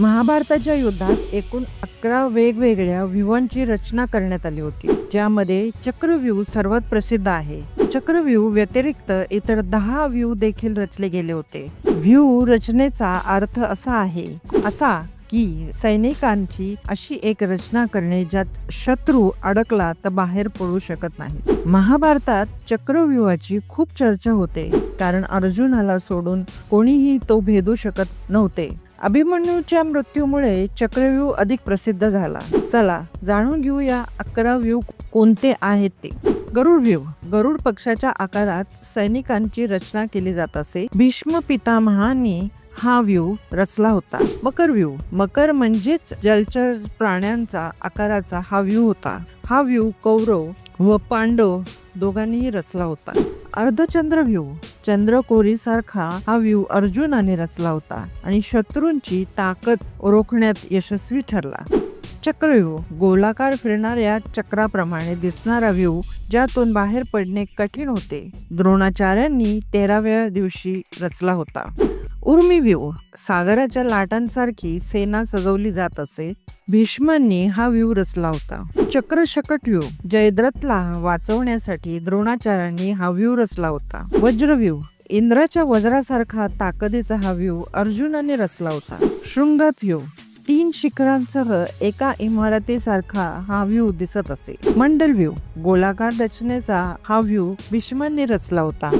महाभारताच्या युद्धात एकूण 11 वेगवेगळ्या व्यूहांची रचना करण्यात आली होती, ज्यामध्ये चक्रव्यूह सर्वात प्रसिद्ध आहे. चक्रव्यूह व्यतिरिक्त इतर 10 व्यूह देखील रचले गेले होते. व्यूह रचनेचा अर्थ असा की सैनिकांची अशी एक रचना करणे ज्यात शत्रू अडकला तर बाहेर पडू शकत नाही. महाभारतात चक्रव्यूहाची खूप चर्चा होते, कारण अर्जुनाला सोडून कोणीही तो भेदू शकत नव्हते. अभिमन्यूच्या मृत्यूमुळे चक्रव्यूह अधिक प्रसिद्ध झाला. चला जाणून घेऊया 11 व्यूह कोणते आहेत ते. गरुड व्यूह. गरुड पक्षाच्या आकारात सैनिकांची रचना केली जात असे. भीष्म पितामहांनी हा व्यूह रचला होता. मकर व्यूह. मकर म्हणजेच जलचर प्राण्यांचा आकाराचा हा व्यूह होता. हा व्यूह कौरव व पांडव दोघांनीही रचला होता. अर्धचंद्र व्यूह. चंद्रकोरी सारखा हा व्यूह अर्जुनाने रचला होता आणि शत्रूंची ताकद रोखण्यात यशस्वी ठरला. चक्रव्यूह. गोलाकार फिरणाऱ्या चक्राप्रमाणे दिसणारा व्यूह, ज्यातून बाहेर पडणे कठीण होते. द्रोणाचार्यांनी 13व्या दिवशी रचला होता. उर्मी व्यूह. सागराच्या लाटांसारखी सेना सजवली जात असे. भीष्मांनी हा व्यूह रचला होता. चक्रशकट व्यूह. जयद्रथला वाचवण्यासाठी द्रोणाचार्यांनी हा व्यूह रचला होता. वज्र व्यूह. इंद्राच्या वज्रासारखा ताकदीचा हा व्यूह अर्जुनाने रचला होता. शृंगात व्यूह. 3 शिखरांसह एका इमारतीसारखा हा व्यूह दिसत असे. मंडल व्यूह. गोलाकार रचनेचा हा व्यूह भीष्मांनी रचला होता.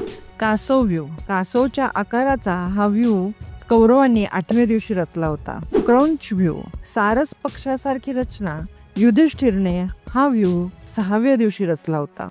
कासव व्यूह. कासवच्या आकाराचा हा व्यूह कौरवांनी 8व्या दिवशी रचला होता. क्रौंच व्यूह. सारस पक्षासारखी रचना युधिष्ठिरने हा व्यूह 6व्या दिवशी रचला होता.